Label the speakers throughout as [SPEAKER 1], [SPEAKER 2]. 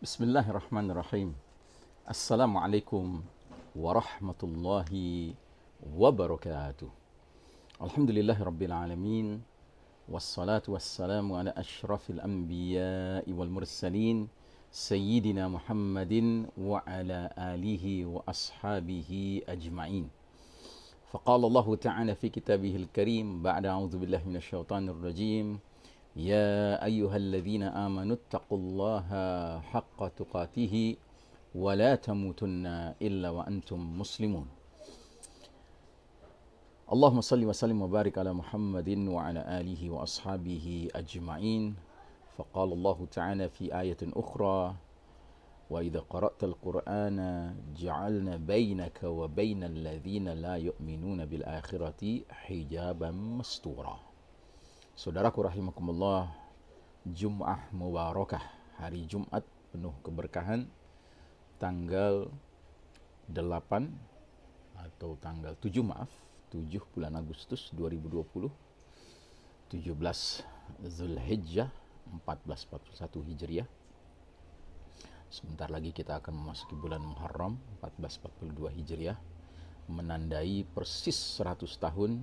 [SPEAKER 1] Bismillahirrahmanirrahim. Assalamualaikum warahmatullahi wabarakatuh. Alhamdulillahirabbil alamin. Wassalatu wassalamu ala asyrafil anbiya'i wal mursalin sayyidina Muhammadin wa ala alihi wa ashabihi ajma'in. فقال الله تعالى في كتابه الكريم بعد أعوذ بالله من الشيطان الرجيم يا أيها الذين آمنوا اتقوا الله حق تقاته ولا تموتن إلا وأنتم مسلمون. اللهم صل وسلم وبارك على محمد وعلى آله وأصحابه أجمعين. فقال الله تعالى في آية أخرى وإذا قرأت القرآن جعلنا بينك وبين الذين لا يؤمنون بالآخرة حجابا مستورا. Saudaraku rahimakumullah, Jum'ah Mubarakah, hari Jumat penuh keberkahan, tanggal 8 atau tanggal 7 bulan Agustus 2020, 17 Zulhijjah 1441 Hijriah. Sebentar lagi kita akan memasuki bulan Muharram 1442 Hijriah, menandai persis 100 tahun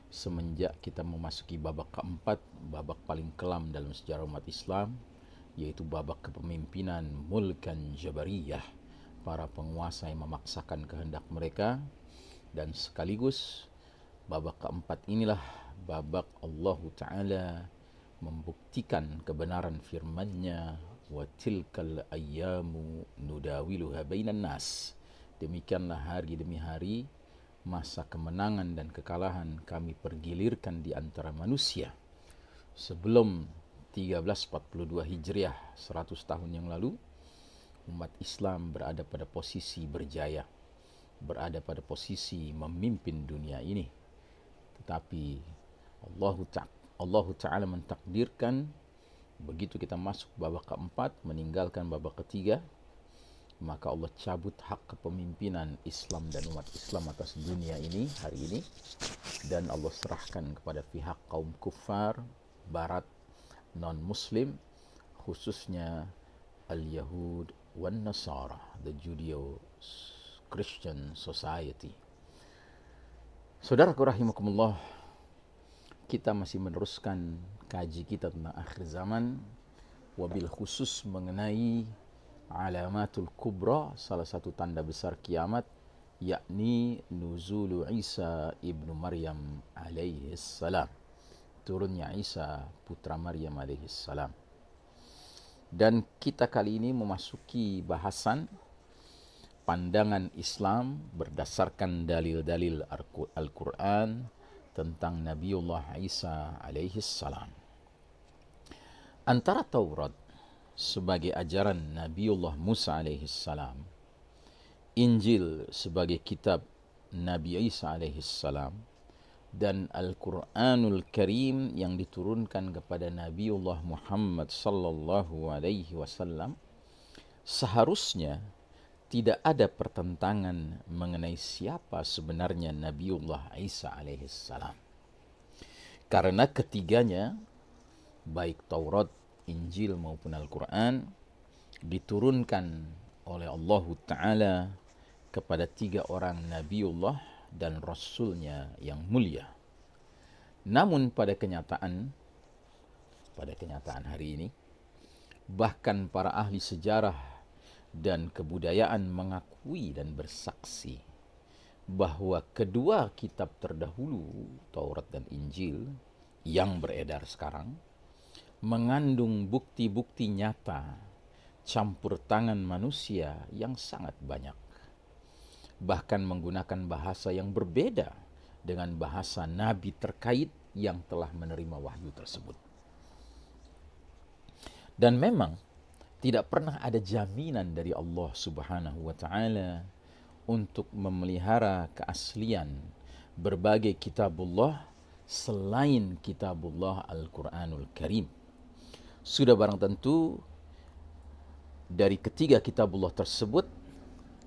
[SPEAKER 1] semenjak kita memasuki babak keempat, babak paling kelam dalam sejarah umat Islam, yaitu babak kepemimpinan mulkan jabariyah, para penguasa yang memaksakan kehendak mereka. Dan sekaligus babak keempat inilah babak Allah Ta'ala membuktikan kebenaran firman-Nya, wa tilkal ayyamu nudawiluha bainan nas. Demikianlah hari demi hari, masa kemenangan dan kekalahan kami pergilirkan di antara manusia. Sebelum 1342 Hijriah, 100 tahun yang lalu, umat Islam berada pada posisi berjaya, berada pada posisi memimpin dunia ini. Tetapi Allah Ta'ala mentakdirkan begitu kita masuk babak keempat, meninggalkan babak ketiga, maka Allah cabut hak kepemimpinan Islam dan umat Islam atas dunia ini hari ini, dan Allah serahkan kepada pihak kaum kufar barat non-muslim, khususnya al-Yahud wan Nasara, the Judeo-Christian Society. Saudaraku rahimakumullah, kita masih meneruskan kaji kita tentang akhir zaman, wabil khusus mengenai alamatul kubra, salah satu tanda besar kiamat, yakni nuzulu Isa ibnu Maryam alaihi salam, turunnya Isa putra Maryam alaihi salam. Dan kita kali ini memasuki bahasan pandangan Islam berdasarkan dalil-dalil Al-Quran tentang Nabiullah Isa alaihi salam. Antara Taurat sebagai ajaran Nabiullah Musa alaihi salam, Injil sebagai kitab Nabi Isa alaihi salam, dan Al-Quranul Karim yang diturunkan kepada Nabiullah Muhammad sallallahu alaihi wasallam, seharusnya tidak ada pertentangan mengenai siapa sebenarnya Nabiullah Isa alaihi salam. Karena ketiganya, baik Taurat, Injil maupun Al-Quran, diturunkan oleh Allah Ta'ala kepada 3 orang Nabiullah dan Rasulnya yang mulia. Namun pada kenyataan hari ini, bahkan para ahli sejarah dan kebudayaan mengakui dan bersaksi bahwa kedua kitab terdahulu, Taurat dan Injil, yang beredar sekarang, mengandung bukti-bukti nyata campur tangan manusia yang sangat banyak, bahkan menggunakan bahasa yang berbeda dengan bahasa nabi terkait yang telah menerima wahyu tersebut. Dan memang tidak pernah ada jaminan dari Allah Subhanahu wa Ta'ala untuk memelihara keaslian berbagai kitabullah selain kitabullah Al-Quranul Karim. Sudah barang tentu dari ketiga kitabullah tersebut,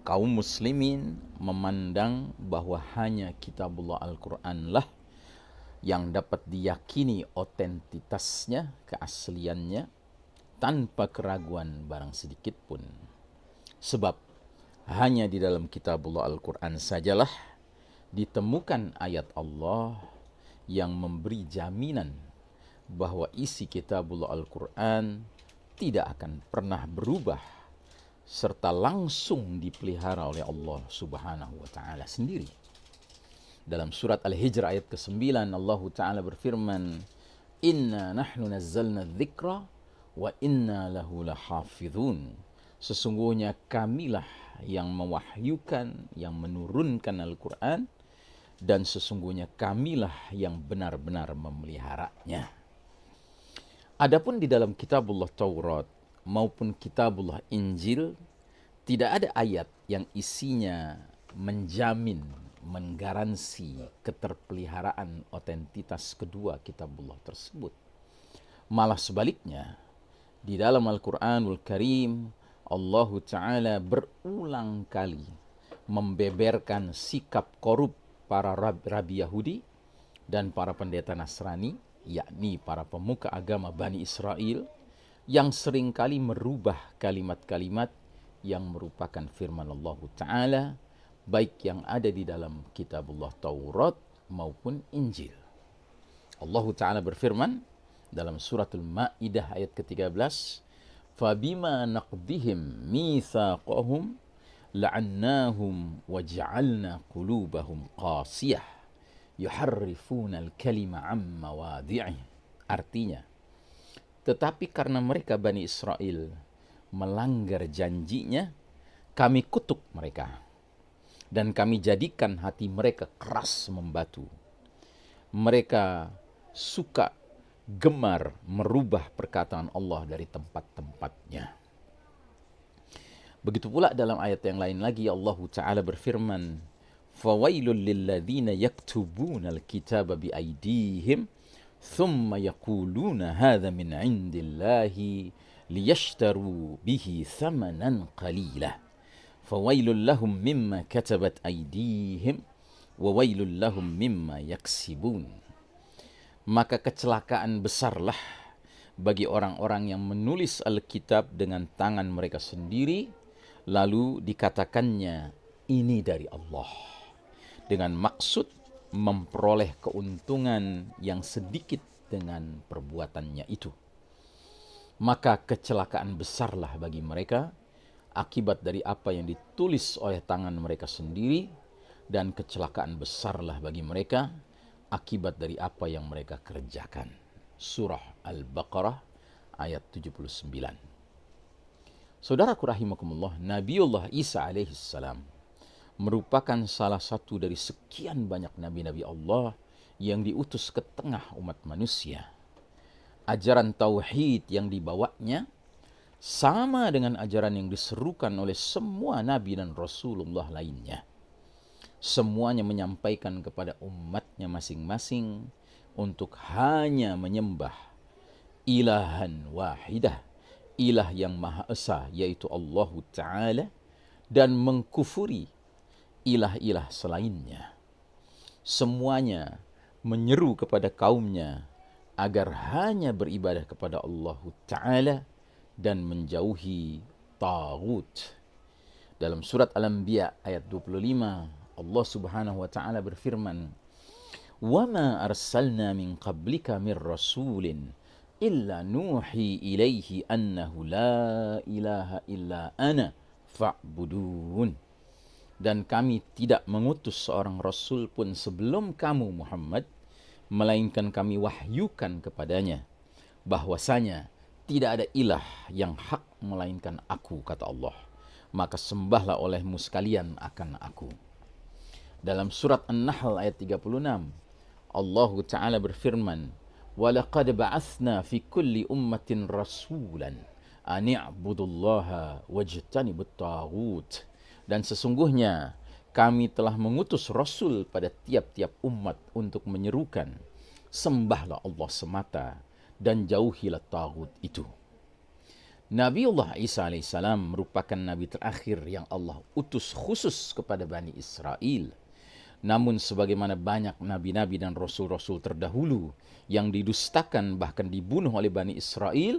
[SPEAKER 1] kaum muslimin memandang bahwa hanya kitabullah Al-Quran lah yang dapat diyakini otentitasnya, keasliannya, tanpa keraguan barang sedikit pun. Sebab hanya di dalam kitabullah Al-Quran sajalah ditemukan ayat Allah yang memberi jaminan bahwa isi kitabullah Al-Quran tidak akan pernah berubah serta langsung dipelihara oleh Allah Subhanahu wa taala sendiri. Dalam surat Al-Hijr ayat ke-9 Allah taala berfirman, "Inna nahnu nazzalna dzikra wa inna lahu lahafizun." Sesungguhnya kamilah yang mewahyukan, yang menurunkan Al-Quran, dan sesungguhnya kamilah yang benar-benar memeliharanya. Adapun di dalam kitabullah Taurat maupun kitabullah Injil, tidak ada ayat yang isinya menjamin, menggaransi keterpeliharaan otentitas kedua kitabullah tersebut. Malah sebaliknya, di dalam Al-Quranul Karim, Allah Ta'ala berulang kali membeberkan sikap korup para rabi Yahudi dan para pendeta Nasrani, yakni para pemuka agama Bani Israel, yang seringkali merubah kalimat-kalimat yang merupakan firman Allah Ta'ala, baik yang ada di dalam kitabullah Taurat maupun Injil. Allah Ta'ala berfirman dalam suratul Ma'idah ayat ke-13, "Fabima naqdihim mitsaqahum la'annahum wa ja'alna qulubahum qasiyah yuharrifuna al-kalima 'an mawadhi'ih." Artinya, tetapi karena mereka Bani Israel melanggar janjinya, kami kutuk mereka dan kami jadikan hati mereka keras membatu. Mereka suka gemar merubah perkataan Allah dari tempat-tempatnya. Begitu pula dalam ayat yang lain lagi Allah Ta'ala berfirman, "Fawailul lilladzina yaktubuna al-kitaba biaydihim thumma yaquluna hadza min 'indillahi liyashtaru bihi thamanan qalila. Fawailul lahum mimma katabat aydihim wa wailul lahum mimma yaksibun." Maka kecelakaan besarlah bagi orang-orang yang menulis Alkitab dengan tangan mereka sendiri, lalu dikatakannya ini dari Allah, dengan maksud memperoleh keuntungan yang sedikit dengan perbuatannya itu. Maka kecelakaan besarlah bagi mereka akibat dari apa yang ditulis oleh tangan mereka sendiri, dan kecelakaan besarlah bagi mereka akibat dari apa yang mereka kerjakan. Surah Al-Baqarah ayat 79. Saudaraku rahimakumullah, Nabiullah Isa alaihissalam merupakan salah satu dari sekian banyak nabi-nabi Allah yang diutus ke tengah umat manusia. Ajaran tauhid yang dibawanya sama dengan ajaran yang diserukan oleh semua nabi dan Rasulullah lainnya. Semuanya menyampaikan kepada umatnya masing-masing untuk hanya menyembah ilahan wahidah, ilah yang maha esa, yaitu Allah Ta'ala, dan mengkufuri ilah-ilah selainnya. Semuanya menyeru kepada kaumnya agar hanya beribadah kepada Allah Ta'ala dan menjauhi taghut. Dalam surat Al-Anbiya ayat 25, Allah Subhanahu wa taala berfirman, "Wama arsalna min qablika min rasulin illa nuhi ilaihi annahu la ilaha illa ana fa'budun." Dan kami tidak mengutus seorang rasul pun sebelum kamu Muhammad, melainkan kami wahyukan kepadanya bahwasanya tidak ada ilah yang hak melainkan aku, kata Allah. Maka sembahlah olehmu sekalian akan aku. Dalam surat An-Nahl ayat 36, Allah Ta'ala berfirman, "Walaqad ba'athna fi kulli ummatin rasulan an i'budullaha wajtanibut taghut." Dan sesungguhnya kami telah mengutus rasul pada tiap-tiap umat untuk menyerukan, sembahlah Allah semata dan jauhilah taghut itu. Nabiullah Isa alaihissalam merupakan nabi terakhir yang Allah utus khusus kepada Bani Israel. Namun sebagaimana banyak nabi-nabi dan rasul-rasul terdahulu yang didustakan bahkan dibunuh oleh Bani Israel,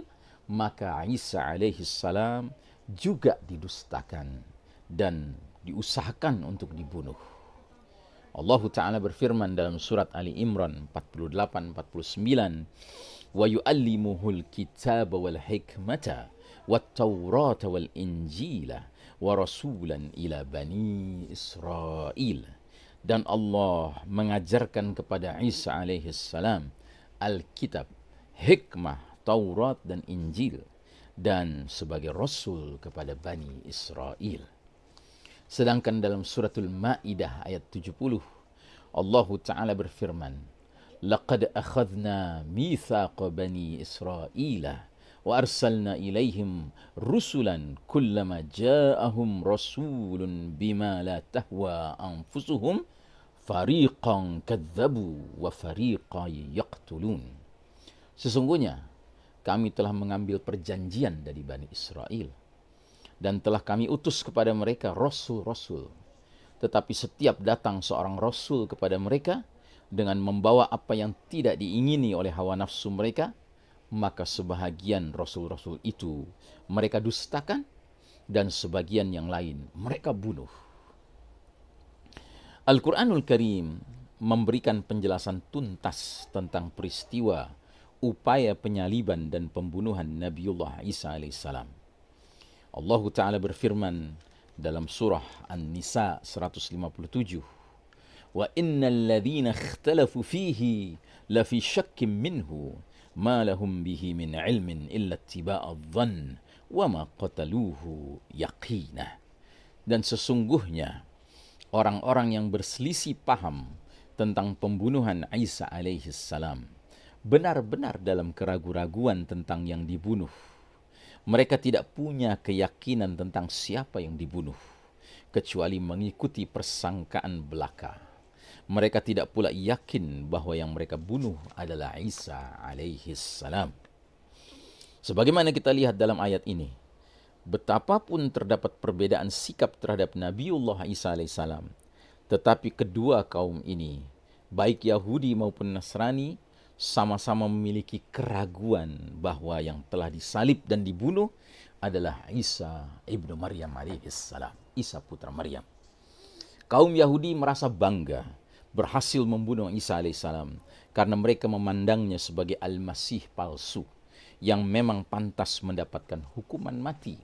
[SPEAKER 1] maka Isa alaihi salam juga didustakan dan diusahakan untuk dibunuh. Allah Ta'ala berfirman dalam surat Ali Imran 48-49, wa yu'allimuhul kitaba wal hikmata wat taurata wal injila wa rasulan ila bani Israel. Dan Allah mengajarkan kepada Isa alaihi salam Alkitab, hikmah, Taurat dan Injil, dan sebagai rasul kepada Bani Israel. Sedangkan dalam suratul Maidah ayat 70, Allah Ta'ala berfirman, laqad akhadna mithaqa bani Israila wa arsalna ilaihim rusulan kullama ja'ahum rasulun bima la tahwa anfusuhum fariqan kadzabu wa fariqan yaqtulun. Sesungguhnya kami telah mengambil perjanjian dari Bani Israel dan telah kami utus kepada mereka rasul-rasul. Tetapi setiap datang seorang rasul kepada mereka dengan membawa apa yang tidak diingini oleh hawa nafsu mereka, maka sebahagian rasul-rasul itu mereka dustakan dan sebagian yang lain mereka bunuh. Al-Quranul Karim memberikan penjelasan tuntas tentang peristiwa upaya penyaliban dan pembunuhan Nabiullah Isa alaihissalam. Allah Ta'ala berfirman dalam surah An-Nisa 157, wa innal ladzina ikhtalafu fihi lafi syakkim minhu ma lahum bihi min ilmin illa ittiba'a dhann wa ma qataluhu yaqina. Dan sesungguhnya orang-orang yang berselisih paham tentang pembunuhan Isa alaihi salam benar-benar dalam keraguan-raguan tentang yang dibunuh. Mereka tidak punya keyakinan tentang siapa yang dibunuh, kecuali mengikuti persangkaan belaka. Mereka tidak pula yakin bahwa yang mereka bunuh adalah Isa alaihi salam. Sebagaimana kita lihat dalam ayat ini, betapapun terdapat perbedaan sikap terhadap Nabiullah Isa alaihi salam, tetapi kedua kaum ini, baik Yahudi maupun Nasrani, sama-sama memiliki keraguan bahwa yang telah disalib dan dibunuh adalah Isa ibnu Maryam alaihissalam, Isa putra Maryam. Kaum Yahudi merasa bangga berhasil membunuh Isa alaihissalam karena mereka memandangnya sebagai Al-Masih palsu yang memang pantas mendapatkan hukuman mati.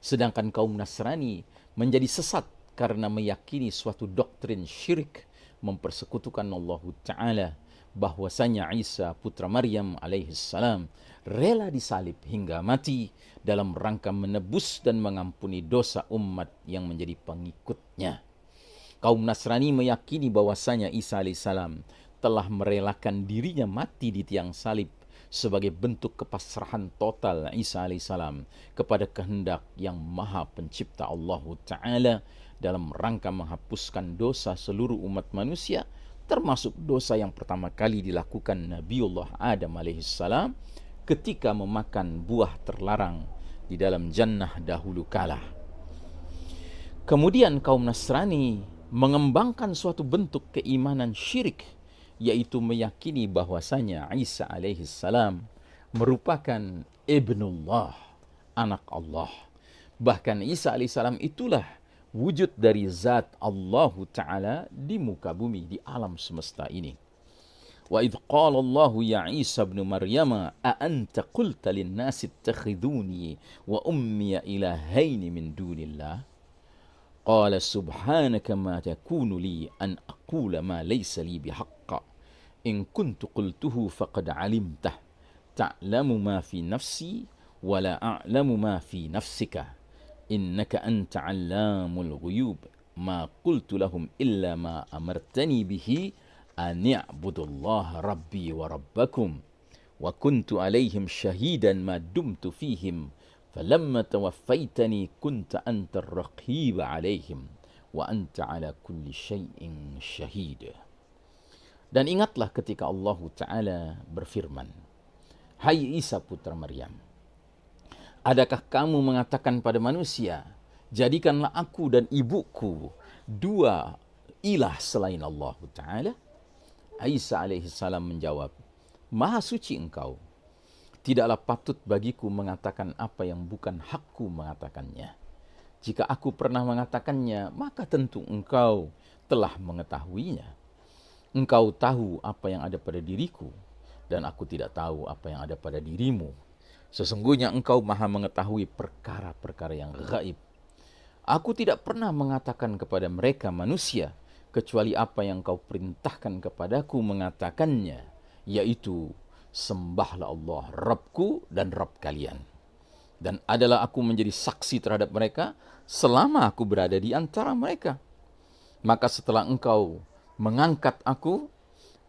[SPEAKER 1] Sedangkan kaum Nasrani menjadi sesat karena meyakini suatu doktrin syirik mempersekutukan Allah Ta'ala, bahwasanya Isa putra Maryam alaihissalam rela disalib hingga mati dalam rangka menebus dan mengampuni dosa umat yang menjadi pengikutnya. Kaum Nasrani meyakini bahwasanya Isa alaihissalam telah merelakan dirinya mati di tiang salib sebagai bentuk kepasrahan total Isa alaihissalam kepada kehendak yang maha pencipta Allah Ta'ala dalam rangka menghapuskan dosa seluruh umat manusia, termasuk dosa yang pertama kali dilakukan Nabiullah Adam alaihissalam ketika memakan buah terlarang di dalam jannah dahulu kala. Kemudian kaum Nasrani mengembangkan suatu bentuk keimanan syirik, yaitu meyakini bahwasanya Isa alaihissalam merupakan ibnullah, anak Allah. Bahkan Isa alaihissalam itulah wujud dari zat Allah Ta'ala di muka bumi, di alam semesta ini. Wa idh qala Allah ya Isa ibn Maryam a anta qulta lin nasi ittakhiduni wa ummi ilahaini min dunillah qala subhanaka ma takunu li an aqula ma laysa li bihaqqa in kuntu qultuhu faqad alimtah ta'lamu ma fi nafsi wa la a'lamu ma fi nafsika innaka anta 'allamul ghuyub ma qultu lahum illa ma amartani bihi an ya'budullaha rabbi wa rabbakum wa kuntu 'alaihim shahidan ma dumtu fihim falamma tawaffaytani kunta antar raqiba 'alaihim wa anta 'ala kulli syai'in syahid. Dan ingatlah ketika Allah Ta'ala berfirman, hai Isa putra Maryam, adakah kamu mengatakan pada manusia, jadikanlah aku dan ibuku dua ilah selain Allah Ta'ala? Isa alaihissalam menjawab, maha suci engkau. Tidaklah patut bagiku mengatakan apa yang bukan hakku mengatakannya. Jika aku pernah mengatakannya, maka tentu engkau telah mengetahuinya. Engkau tahu apa yang ada pada diriku, dan aku tidak tahu apa yang ada pada dirimu. Sesungguhnya engkau maha mengetahui perkara-perkara yang gaib. Aku tidak pernah mengatakan kepada mereka manusia, kecuali apa yang kau perintahkan kepadaku mengatakannya, yaitu sembahlah Allah, Rabbku dan Rabb kalian. Dan adalah aku menjadi saksi terhadap mereka selama aku berada di antara mereka. Maka setelah engkau mengangkat aku,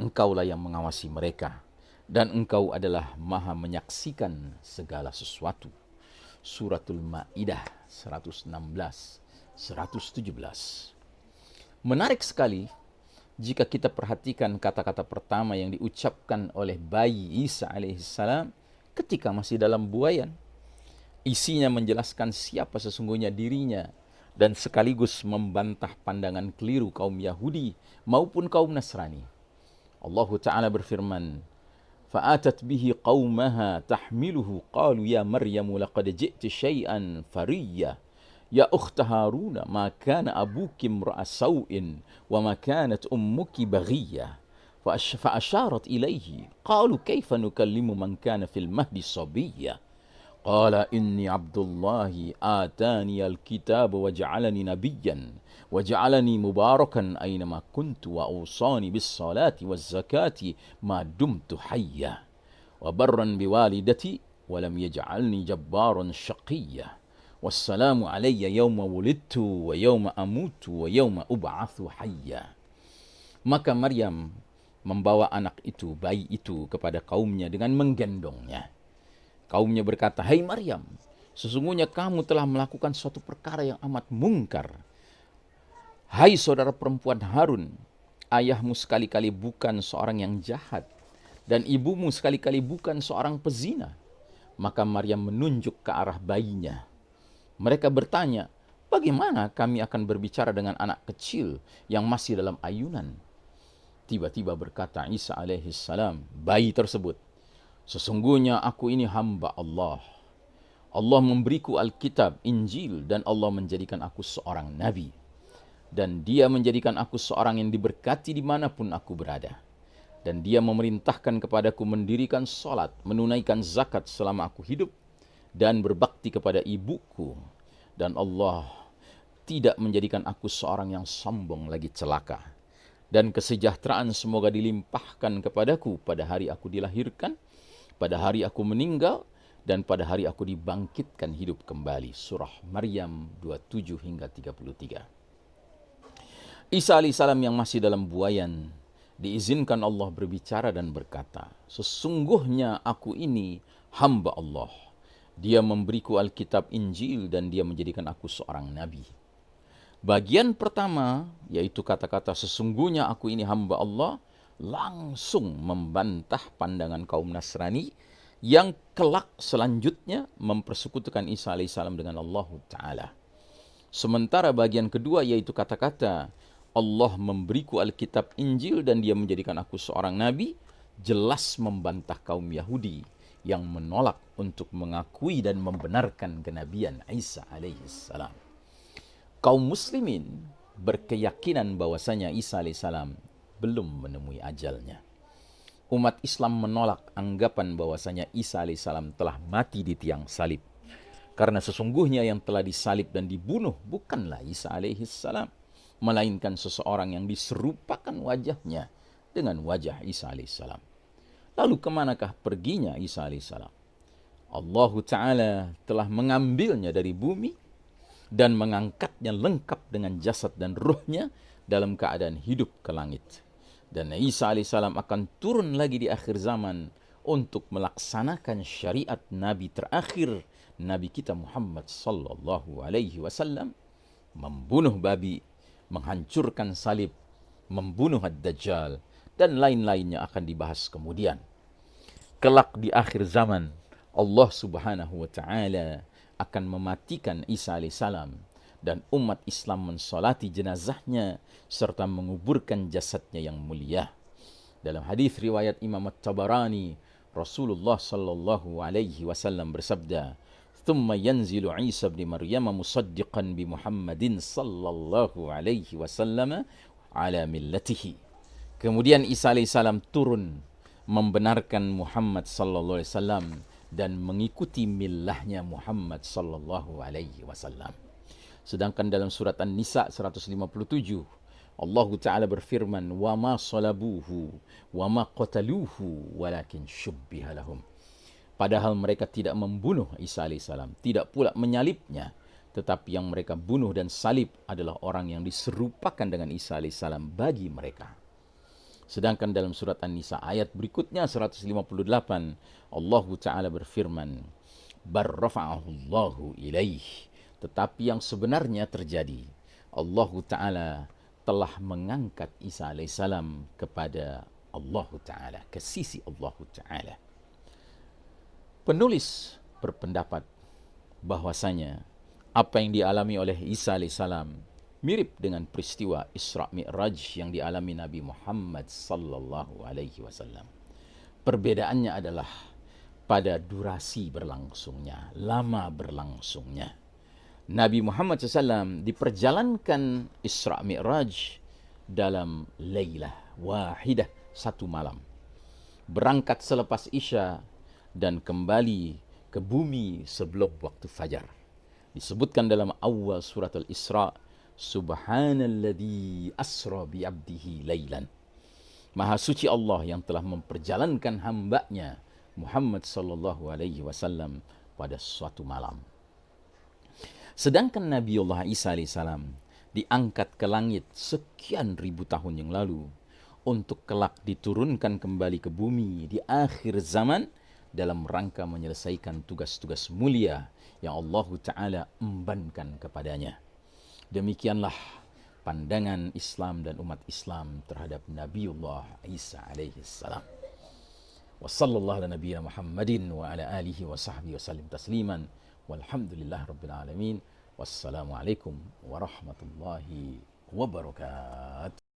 [SPEAKER 1] engkaulah yang mengawasi mereka. Dan engkau adalah maha menyaksikan segala sesuatu. Suratul Ma'idah 116, 117. Menarik sekali jika kita perhatikan kata-kata pertama yang diucapkan oleh bayi Isa alaihissalam ketika masih dalam buayan. Isinya menjelaskan siapa sesungguhnya dirinya dan sekaligus membantah pandangan keliru kaum Yahudi maupun kaum Nasrani. Allah Ta'ala berfirman, فَآتَتْ بِهِ قَوْمَهَا تَحْمِلُهُ قَالُوا يَا مَرْيَمُ لَقَدْ جِئْتِ شَيْئًا فَرِيًّا يَا أُخْتَ هَارُونَ مَا كَانَ أَبُوكِ امْرَأَ سَوْءٍ وَمَا كَانَتْ أُمُّكِ بَغِيًّا فَأَشَارَتْ إِلَيْهِ قَالُوا كَيْفَ نُكَلِّمُ مَنْ كَانَ فِي الْمَهْدِ صَبِيًّا قال إني عبد الله آتاني الكتاب وجعلني نبيا وجعلني مباركا أينما كنت وأوصاني بالصلاة والزكاة ما دمت حيا وبرا بوالدتي ولم يجعلني جبارا شقيا والسلام علي يوم ولدت ويوم أموت ويوم أبعث حيا. Maka Maryam membawa anak itu, bayi itu kepada kaumnya dengan menggendongnya. Kaumnya berkata, "Hai Maryam, sesungguhnya kamu telah melakukan suatu perkara yang amat mungkar. Hai saudara perempuan Harun, ayahmu sekali-kali bukan seorang yang jahat, dan ibumu sekali-kali bukan seorang pezina." Maka Maryam menunjuk ke arah bayinya. Mereka bertanya, "Bagaimana kami akan berbicara dengan anak kecil yang masih dalam ayunan?" Tiba-tiba berkata Isa alaihissalam, bayi tersebut, "Sesungguhnya aku ini hamba Allah. Allah memberiku Alkitab, Injil, dan Allah menjadikan aku seorang nabi. Dan dia menjadikan aku seorang yang diberkati dimanapun aku berada. Dan dia memerintahkan kepadaku mendirikan salat, menunaikan zakat selama aku hidup, dan berbakti kepada ibuku. Dan Allah tidak menjadikan aku seorang yang sombong lagi celaka. Dan kesejahteraan semoga dilimpahkan kepadaku pada hari aku dilahirkan, pada hari aku meninggal, dan pada hari aku dibangkitkan hidup kembali." Surah Maryam 27 hingga 33. Isa alaihissalam yang masih dalam buayan diizinkan Allah berbicara dan berkata, "Sesungguhnya aku ini hamba Allah. Dia memberiku Alkitab, Injil, dan dia menjadikan aku seorang nabi." Bagian pertama, yaitu kata-kata "sesungguhnya aku ini hamba Allah", langsung membantah pandangan kaum Nasrani yang kelak selanjutnya mempersekutukan Isa alaihissalam dengan Allah Ta'ala. Sementara bagian kedua, yaitu kata-kata "Allah memberiku Alkitab, Injil, dan dia menjadikan aku seorang nabi", jelas membantah kaum Yahudi yang menolak untuk mengakui dan membenarkan kenabian Isa alaihissalam. Kaum muslimin berkeyakinan bahwasanya Isa alaihissalam belum menemui ajalnya. Umat Islam menolak anggapan bahwasanya Isa alaihissalam telah mati di tiang salib. Karena sesungguhnya yang telah disalib dan dibunuh bukanlah Isa alaihissalam, melainkan seseorang yang diserupakan wajahnya dengan wajah Isa alaihissalam. Lalu kemanakah perginya Isa alaihissalam? Allah Ta'ala telah mengambilnya dari bumi dan mengangkatnya lengkap dengan jasad dan ruhnya dalam keadaan hidup ke langit. Dan Isa alaihissalam akan turun lagi di akhir zaman untuk melaksanakan syariat Nabi terakhir, Nabi kita Muhammad sallallahu alaihi wasallam, membunuh babi, menghancurkan salib, membunuh ad-Dajjal, dan lain-lainnya akan dibahas kemudian. Kelak di akhir zaman, Allah subhanahu wa ta'ala akan mematikan Isa alaihissalam, dan umat Islam mensolati jenazahnya serta menguburkan jasadnya yang mulia. Dalam hadis riwayat Imam At-Tabarani, Rasulullah sallallahu alaihi wasallam bersabda, "Tsumma yanzilu Isa bin Maryam musaddiqan bi Muhammadin sallallahu alaihi wasallam ala millatihi." Kemudian Isa alaihissalam turun membenarkan Muhammad sallallahu alaihi wasallam dan mengikuti millahnya Muhammad sallallahu alaihi wasallam. Sedangkan dalam surat An-Nisa 157, Allah Ta'ala berfirman, "Wa ma salabuhu wa ma qataluhu walakin syubbiha lahum." Padahal mereka tidak membunuh Isa alaihissalam, tidak pula menyalibnya, tetapi yang mereka bunuh dan salib adalah orang yang diserupakan dengan Isa alaihissalam bagi mereka. Sedangkan dalam surat An-Nisa ayat berikutnya 158, Allah Ta'ala berfirman, "Barrafa'ahu Allahu ilaih." Tetapi yang sebenarnya terjadi, Allah Ta'ala telah mengangkat Isa alaihissalam kepada Allah Ta'ala, ke sisi Allah Ta'ala. Penulis berpendapat bahwasanya apa yang dialami oleh Isa alaihissalam mirip dengan peristiwa Isra Mi'raj yang dialami Nabi Muhammad sallallahu alaihi wasallam. Perbedaannya adalah pada durasi berlangsungnya, lama berlangsungnya. Nabi Muhammad SAW diperjalankan Isra Mi'raj dalam Lailah Wahidah, satu malam. Berangkat selepas Isya dan kembali ke bumi sebelum waktu fajar. Disebutkan dalam awal surat Al-Isra, "Subhanalladzi asra bi'abdihi lailan." Maha suci Allah yang telah memperjalankan hambanya Muhammad sallallahu alaihi wasallam pada suatu malam. Sedangkan Nabiullah Isa alaihissalam diangkat ke langit sekian ribu tahun yang lalu untuk kelak diturunkan kembali ke bumi di akhir zaman dalam rangka menyelesaikan tugas-tugas mulia yang Allah Ta'ala embankan kepadanya. Demikianlah pandangan Islam dan umat Islam terhadap Nabiullah Isa alaihissalam. Wa sallallahu ala nabiyyina Muhammadin wa ala alihi wa sahbihi wa sallim tasliman. Walhamdulillah rabbil alamin. Wassalamualaikum warahmatullahi wabarakatuh.